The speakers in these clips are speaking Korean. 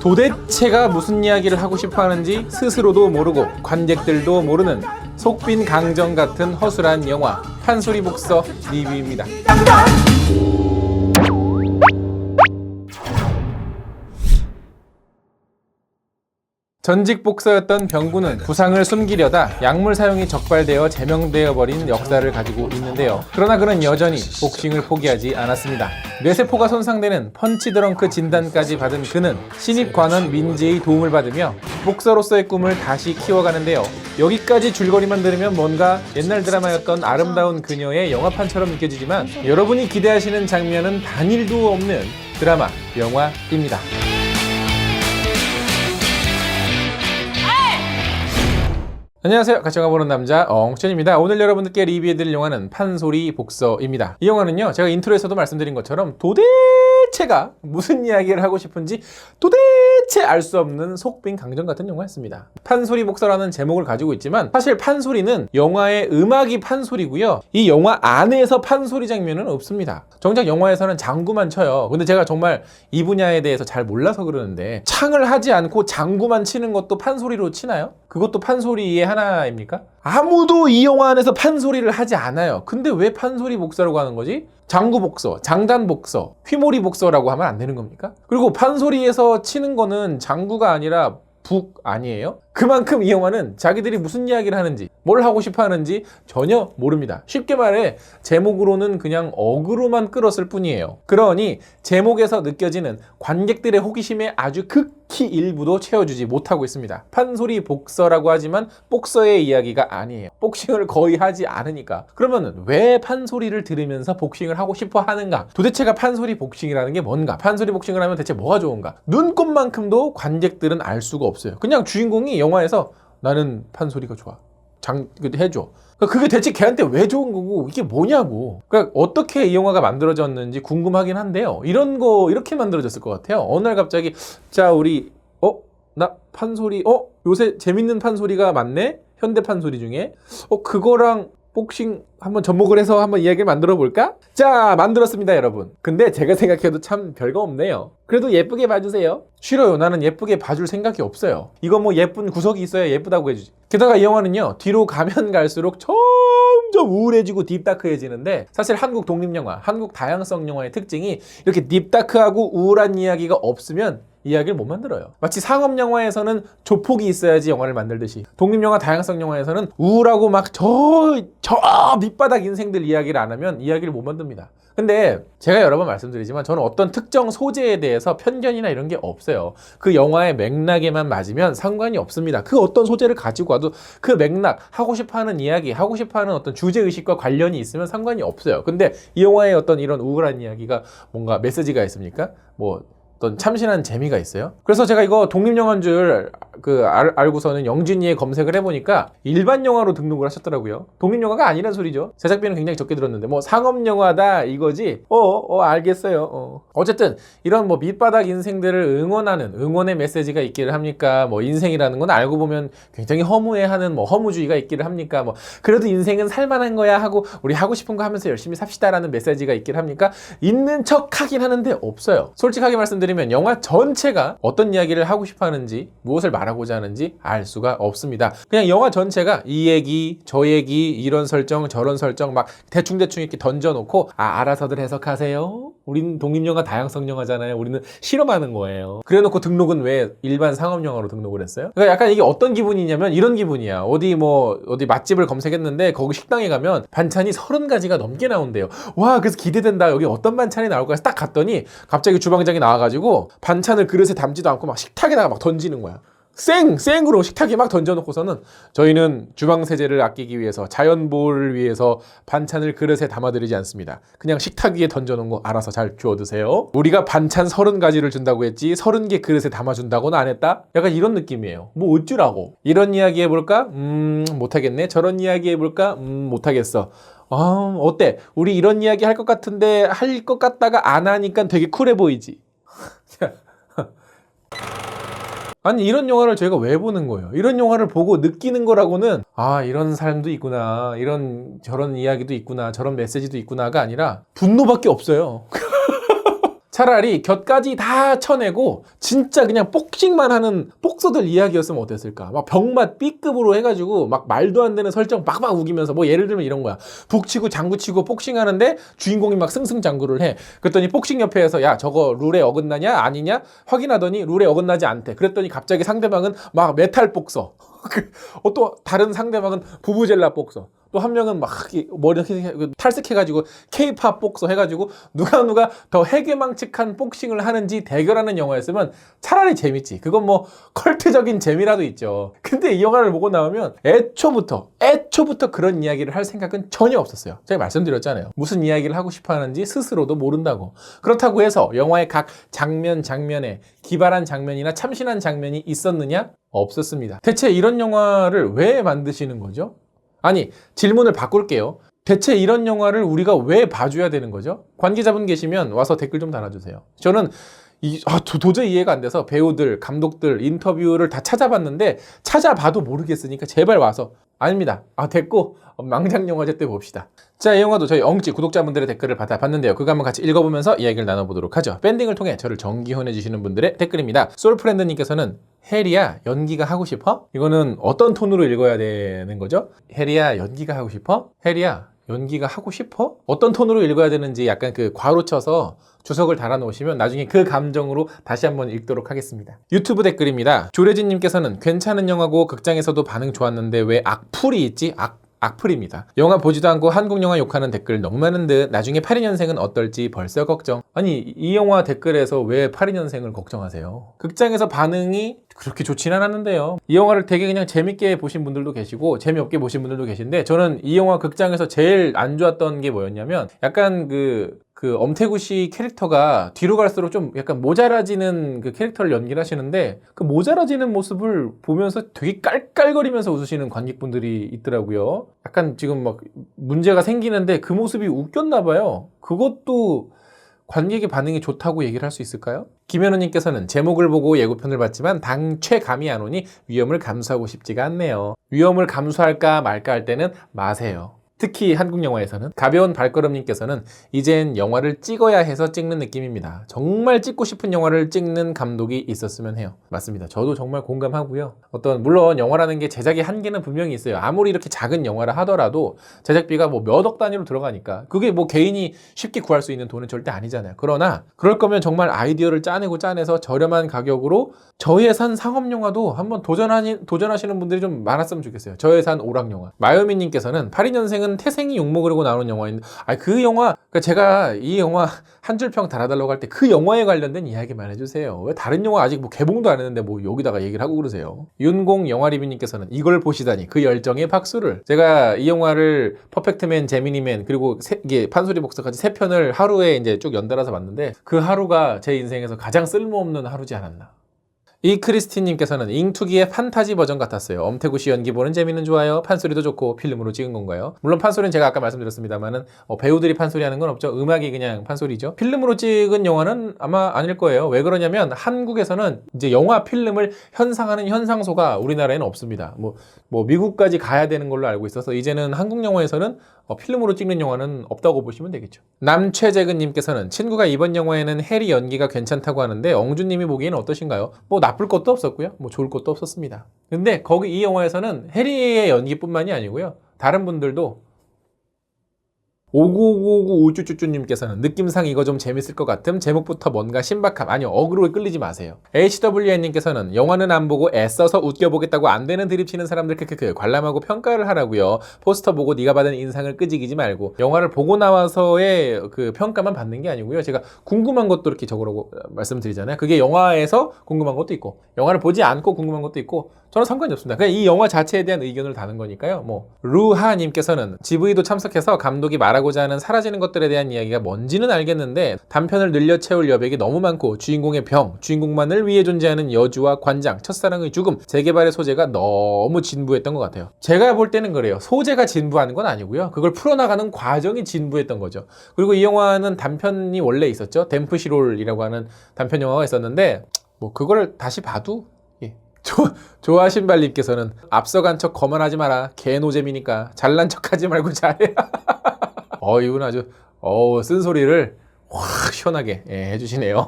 도대체가 무슨 이야기를 하고 싶어 하는지 스스로도 모르고 관객들도 모르는 속빈 강정 같은 허술한 영화 판소리 복서 리뷰입니다. 전직 복서였던 병구는 부상을 숨기려다 약물 사용이 적발되어 제명되어 버린 역사를 가지고 있는데요. 그러나 그는 여전히 복싱을 포기하지 않았습니다. 뇌세포가 손상되는 펀치드렁크 진단까지 받은 그는 신입관원 민지의 도움을 받으며 복서로서의 꿈을 다시 키워가는데요. 여기까지 줄거리만 들으면 뭔가 옛날 드라마였던 아름다운 그녀의 영화판처럼 느껴지지만 여러분이 기대하시는 장면은 단일도 없는 드라마, 영화입니다. 안녕하세요. 같이 영화 보는 남자 엉천입니다. 오늘 여러분들께 리뷰해드릴 영화는 판소리 복서입니다. 이 영화는요, 제가 인트로에서도 말씀드린 것처럼 도대체가 무슨 이야기를 하고 싶은지 도대체 알 수 없는 속빈 강정 같은 영화였습니다. 판소리 복서라는 제목을 가지고 있지만 사실 판소리는 영화의 음악이 판소리고요, 이 영화 안에서 판소리 장면은 없습니다. 정작 영화에서는 장구만 쳐요. 근데 제가 정말 이 분야에 대해서 잘 몰라서 그러는데, 창을 하지 않고 장구만 치는 것도 판소리로 치나요? 그것도 판소리의 하나입니까? 아무도 이 영화 안에서 판소리를 하지 않아요. 근데 왜 판소리 복서라고 하는 거지? 장구 복서, 장단 복서, 휘몰이 복서라고 하면 안 되는 겁니까? 그리고 판소리에서 치는 거는 장구가 아니라 북 아니에요? 그만큼 이 영화는 자기들이 무슨 이야기를 하는지, 뭘 하고 싶어 하는지 전혀 모릅니다. 쉽게 말해 제목으로는 그냥 어그로만 끌었을 뿐이에요. 그러니 제목에서 느껴지는 관객들의 호기심에 아주 극히 일부도 채워주지 못하고 있습니다. 판소리 복서라고 하지만 복서의 이야기가 아니에요. 복싱을 거의 하지 않으니까. 그러면 왜 판소리를 들으면서 복싱을 하고 싶어 하는가? 도대체가 판소리 복싱이라는 게 뭔가? 판소리 복싱을 하면 대체 뭐가 좋은가? 눈꼽만큼도 관객들은 알 수가 없어요. 그냥 주인공이 영화에서 나는 판소리가 좋아, 해줘. 그게 대체 걔한테 왜 좋은 거고 이게 뭐냐고. 그러니까 어떻게 이 영화가 만들어졌는지 궁금하긴 한데요, 이런 거 이렇게 만들어졌을 것 같아요. 어느 날 갑자기 자 우리 나 판소리 요새 재밌는 판소리가 많네, 현대 판소리 중에 그거랑 복싱 한번 접목을 해서 한번 이야기를 만들어 볼까? 자, 만들었습니다, 여러분. 근데 제가 생각해도 참 별거 없네요. 그래도 예쁘게 봐주세요. 싫어요. 나는 예쁘게 봐줄 생각이 없어요. 이거 뭐 예쁜 구석이 있어야 예쁘다고 해주지. 게다가 이 영화는요, 뒤로 가면 갈수록 점점 우울해지고 딥다크해지는데, 사실 한국 독립영화, 한국 다양성 영화의 특징이 이렇게 딥다크하고 우울한 이야기가 없으면 이야기를 못 만들어요. 마치 상업영화에서는 조폭이 있어야지 영화를 만들듯이, 독립영화 다양성 영화에서는 우울하고 막 저 밑바닥 인생들 이야기를 안 하면 이야기를 못 만듭니다. 근데 제가 여러 번 말씀드리지만 저는 어떤 특정 소재에 대해서 편견이나 이런 게 없어요. 그 영화의 맥락에만 맞으면 상관이 없습니다. 그 어떤 소재를 가지고 와도 그 맥락, 하고 싶어하는 이야기, 하고 싶어하는 어떤 주제의식과 관련이 있으면 상관이 없어요. 근데 이 영화의 어떤 이런 우울한 이야기가 뭔가 메시지가 있습니까? 뭐 어떤 참신한 재미가 있어요? 그래서 제가 이거 독립영화인 줄 알고서는 영진이의 검색을 해보니까 일반 영화로 등록을 하셨더라고요. 독립영화가 아니란 소리죠. 제작비는 굉장히 적게 들었는데 뭐 상업영화다 이거지? 알겠어요. 어쨌든 이런 뭐 밑바닥 인생들을 응원하는, 응원의 메시지가 있기를 합니까? 뭐 인생이라는 건 알고 보면 굉장히 허무해하는 뭐 허무주의가 있기를 합니까? 뭐 그래도 인생은 살만한 거야 하고 우리 하고 싶은 거 하면서 열심히 삽시다라는 메시지가 있기를 합니까? 있는 척 하긴 하는데 없어요. 솔직하게 말씀드리면 영화 전체가 어떤 이야기를 하고 싶어 하는지, 무엇을 말하고자 하는지 알 수가 없습니다. 그냥 영화 전체가 이 얘기, 저 얘기, 이런 설정, 저런 설정 막 대충대충 이렇게 던져놓고 알아서들 해석하세요. 우리는 독립영화 다양성 영화잖아요. 우리는 실험하는 거예요. 그래놓고 등록은 왜 일반 상업영화로 등록을 했어요? 그러니까 약간 이게 어떤 기분이냐면 이런 기분이야. 어디 맛집을 검색했는데 거기 식당에 가면 반찬이 30가지가 넘게 나온대요. 와, 그래서 기대된다. 여기 어떤 반찬이 나올까 해서 딱 갔더니 갑자기 주방장이 나와가지고 반찬을 그릇에 담지도 않고 막 식탁에다가 막 던지는 거야. 생으로 식탁에 막 던져놓고서는 저희는 주방 세제를 아끼기 위해서, 자연 보호를 위해서 반찬을 그릇에 담아드리지 않습니다. 그냥 식탁 위에 던져놓은 거 알아서 잘 주워 드세요. 우리가 반찬 30가지를 준다고 했지 30개 그릇에 담아준다고는 안 했다? 약간 이런 느낌이에요. 뭐 어쩌라고. 이런 이야기 해볼까? 못하겠네. 저런 이야기 해볼까? 못하겠어. 어때? 우리 이런 이야기 할 것 같은데 할 것 같다가 안 하니까 되게 쿨해 보이지? 아니, 이런 영화를 저희가 왜 보는 거예요? 이런 영화를 보고 느끼는 거라고는 이런 사람도 있구나, 저런 이야기도 있구나, 저런 메시지도 있구나가 아니라 분노밖에 없어요. 차라리 곁까지 다 쳐내고 진짜 그냥 복싱만 하는 복서들 이야기였으면 어땠을까. 막 병맛 B급으로 해가지고 막 말도 안 되는 설정 막막 우기면서 뭐 예를 들면 이런 거야. 북치고 장구치고 복싱하는데 주인공이 막 승승장구를 해. 그랬더니 복싱협회에서 야 저거 룰에 어긋나냐 아니냐 확인하더니 룰에 어긋나지 않대. 그랬더니 갑자기 상대방은 막 메탈 복서. 또 다른 상대방은 부부젤라 복서. 또 한 명은 막 머리 탈색해가지고 K-팝 복서 해가지고 누가 더 해괴망측한 복싱을 하는지 대결하는 영화였으면 차라리 재밌지. 그건 뭐 컬트적인 재미라도 있죠. 근데 이 영화를 보고 나오면 애초부터 그런 이야기를 할 생각은 전혀 없었어요. 제가 말씀드렸잖아요. 무슨 이야기를 하고 싶어 하는지 스스로도 모른다고. 그렇다고 해서 영화의 각 장면에 기발한 장면이나 참신한 장면이 있었느냐? 없었습니다. 대체 이런 영화를 왜 만드시는 거죠? 아니, 질문을 바꿀게요. 대체 이런 영화를 우리가 왜 봐줘야 되는 거죠? 관계자분 계시면 와서 댓글 좀 달아주세요. 저는 도저히 이해가 안 돼서 배우들, 감독들, 인터뷰를 다 찾아봤는데 찾아봐도 모르겠으니까 제발 와서. 아닙니다. 됐고 망장영화제 때 봅시다. 자, 이 영화도 저희 엉찌 구독자분들의 댓글을 받아봤는데요. 그거 한번 같이 읽어보면서 이야기를 나눠보도록 하죠. 밴딩을 통해 저를 정기훈해주시는 분들의 댓글입니다. 솔프렌드님께서는 해리야 연기가 하고 싶어? 이거는 어떤 톤으로 읽어야 되는 거죠? 해리야 연기가 하고 싶어? 해리야 연기가 하고 싶어? 어떤 톤으로 읽어야 되는지 약간 그 괄호 쳐서 주석을 달아 놓으시면 나중에 그 감정으로 다시 한번 읽도록 하겠습니다. 유튜브 댓글입니다. 조래진님께서는 괜찮은 영화고 극장에서도 반응 좋았는데 왜 악플이 있지? 악플입니다. 영화 보지도 않고 한국 영화 욕하는 댓글 너무 많은 듯 나중에 82년생은 어떨지 벌써 걱정. 아니 이 영화 댓글에서 왜 82년생을 걱정하세요? 극장에서 반응이 그렇게 좋진 않았는데요. 이 영화를 되게 그냥 재밌게 보신 분들도 계시고 재미없게 보신 분들도 계신데 저는 이 영화 극장에서 제일 안 좋았던 게 뭐였냐면 약간 그 엄태구 씨 캐릭터가 뒤로 갈수록 좀 약간 모자라지는 그 캐릭터를 연기를 하시는데 그 모자라지는 모습을 보면서 되게 깔깔거리면서 웃으시는 관객분들이 있더라고요. 약간 지금 막 문제가 생기는데 그 모습이 웃겼나 봐요. 그것도 관객의 반응이 좋다고 얘기를 할 수 있을까요? 김현우님께서는 제목을 보고 예고편을 봤지만 당최 감이 안 오니 위험을 감수하고 싶지가 않네요. 위험을 감수할까 말까 할 때는 마세요. 특히 한국 영화에서는. 가벼운 발걸음님께서는 이젠 영화를 찍어야 해서 찍는 느낌입니다. 정말 찍고 싶은 영화를 찍는 감독이 있었으면 해요. 맞습니다. 저도 정말 공감하고요. 물론 영화라는 게 제작의 한계는 분명히 있어요. 아무리 이렇게 작은 영화를 하더라도 제작비가 뭐 몇 억 단위로 들어가니까 그게 뭐 개인이 쉽게 구할 수 있는 돈은 절대 아니잖아요. 그러나 그럴 거면 정말 아이디어를 짜내서 저렴한 가격으로 저예산 상업영화도 한번 도전하시는 분들이 좀 많았으면 좋겠어요. 저예산 오락영화. 마요미님께서는 82년생은 태생이 욕먹으려고 나오는 영화인데 그 영화 그러니까 제가 이 영화 한 줄 평 달아달라고 할 때 그 영화에 관련된 이야기만 해주세요. 왜 다른 영화 아직 뭐 개봉도 안 했는데 뭐 여기다가 얘기를 하고 그러세요. 윤공 영화리뷰님께서는 이걸 보시다니 그 열정의 박수를. 제가 이 영화를 퍼펙트맨, 제미니맨 그리고 이게 판소리 복서까지 3편을 하루에 이제 쭉 연달아서 봤는데 그 하루가 제 인생에서 가장 쓸모없는 하루지 않았나. 이 크리스틴님께서는 잉투기의 판타지 버전 같았어요. 엄태구 씨 연기 보는 재미는 좋아요. 판소리도 좋고 필름으로 찍은 건가요? 물론 판소리는 제가 아까 말씀드렸습니다만은 배우들이 판소리 하는 건 없죠. 음악이 그냥 판소리죠. 필름으로 찍은 영화는 아마 아닐 거예요. 왜 그러냐면 한국에서는 이제 영화 필름을 현상하는 현상소가 우리나라에는 없습니다. 뭐 미국까지 가야 되는 걸로 알고 있어서 이제는 한국 영화에서는 필름으로 찍는 영화는 없다고 보시면 되겠죠. 남최재근님께서는 친구가 이번 영화에는 해리 연기가 괜찮다고 하는데 엉주님이 보기에는 어떠신가요? 뭐 나쁠 것도 없었고요. 뭐 좋을 것도 없었습니다. 근데 이 영화에서는 해리의 연기뿐만이 아니고요. 다른 분들도 5959 우쭈쭈쭈님께서는 느낌상 이거 좀 재밌을 것 같음. 제목부터 뭔가 신박함. 아니요. 어그로에 끌리지 마세요. HWN님께서는 영화는 안 보고 애써서 웃겨보겠다고 안 되는 드립 치는 사람들 관람하고 평가를 하라고요. 포스터 보고 네가 받은 인상을 끄지기지 말고 영화를 보고 나와서의 그 평가만 받는 게 아니고요. 제가 궁금한 것도 이렇게 적으라고 말씀드리잖아요. 그게 영화에서 궁금한 것도 있고 영화를 보지 않고 궁금한 것도 있고 저는 상관이 없습니다. 그냥 이 영화 자체에 대한 의견을 다는 거니까요. 루하님께서는 GV도 참석해서 감독이 말하고자 하는 사라지는 것들에 대한 이야기가 뭔지는 알겠는데 단편을 늘려 채울 여백이 너무 많고 주인공의 병, 주인공만을 위해 존재하는 여주와 관장, 첫사랑의 죽음, 재개발의 소재가 너무 진부했던 것 같아요. 제가 볼 때는 그래요. 소재가 진부한 건 아니고요. 그걸 풀어나가는 과정이 진부했던 거죠. 그리고 이 영화는 단편이 원래 있었죠. 댐프시롤이라고 하는 단편 영화가 있었는데 그걸 다시 봐도 조아신발님께서는 앞서간 척 거만하지 마라. 개노잼이니까 잘난 척하지 말고 잘해. 이분 아주 쓴소리를 확 시원하게 해주시네요.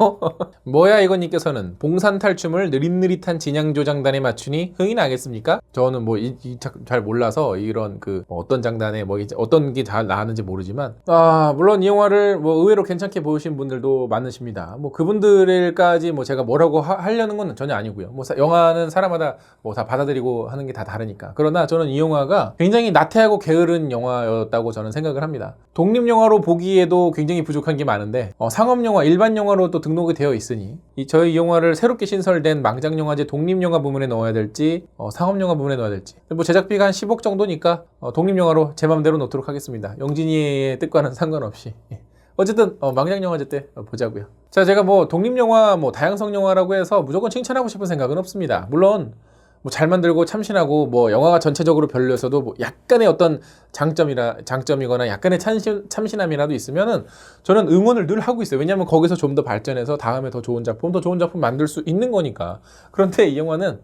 뭐야 이건님께서는 봉산 탈춤을 느릿느릿한 진양조 장단에 맞추니 흥이 나겠습니까? 저는 뭐 잘 몰라서 이런 뭐 어떤 장단에 뭐 이제 어떤 게 잘 나왔는지 모르지만 물론 이 영화를 뭐 의외로 괜찮게 보신 분들도 많으십니다. 뭐 그분들까지 뭐 제가 뭐라고 하려는 건 전혀 아니고요. 뭐 영화는 사람마다 뭐 다 받아들이고 하는 게 다 다르니까. 그러나 저는 이 영화가 굉장히 나태하고 게으른 영화였다고 저는 생각을 합니다. 독립영화로 보기에도 굉장히 부족한 게 많은데 상업영화, 일반 영화로 또 등록이 되어 있으니 저희 영화를 새롭게 신설된 망작영화제 독립영화 부문에 넣어야 될지 상업영화 부문에 넣어야 될지 뭐 제작비가 한 10억 정도니까 독립영화로 제 맘대로 놓도록 하겠습니다. 영진이의 뜻과는 상관없이. 어쨌든 망작영화제 때 보자고요. 자, 제가 뭐 독립영화, 뭐 다양성 영화라고 해서 무조건 칭찬하고 싶은 생각은 없습니다. 물론 뭐 잘 만들고 참신하고 뭐 영화가 전체적으로 별로였어도 뭐 약간의 어떤 장점이거나 약간의 참신함이라도 있으면은 저는 응원을 늘 하고 있어요. 왜냐하면 거기서 좀 더 발전해서 다음에 더 좋은 작품 만들 수 있는 거니까. 그런데 이 영화는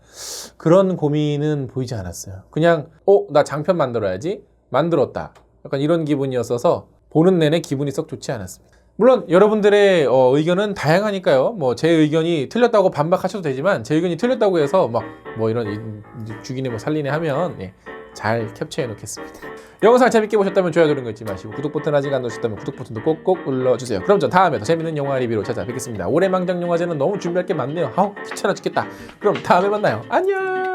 그런 고민은 보이지 않았어요. 그냥 나 장편 만들어야지, 만들었다, 약간 이런 기분이었어서 보는 내내 기분이 썩 좋지 않았습니다. 물론 여러분들의 의견은 다양하니까요. 뭐 제 의견이 틀렸다고 반박하셔도 되지만 제 의견이 틀렸다고 해서 막 뭐 이런 죽이네 뭐 살리네 하면 잘 캡처해 놓겠습니다. 영상 재밌게 보셨다면 좋아요 누르는 거 잊지 마시고 구독 버튼 아직 안 누르셨다면 구독 버튼도 꼭꼭 눌러주세요. 그럼 전 다음에 더 재밌는 영화 리뷰로 찾아뵙겠습니다. 올해 망작영화제는 너무 준비할 게 많네요. 귀찮아 죽겠다. 그럼 다음에 만나요. 안녕.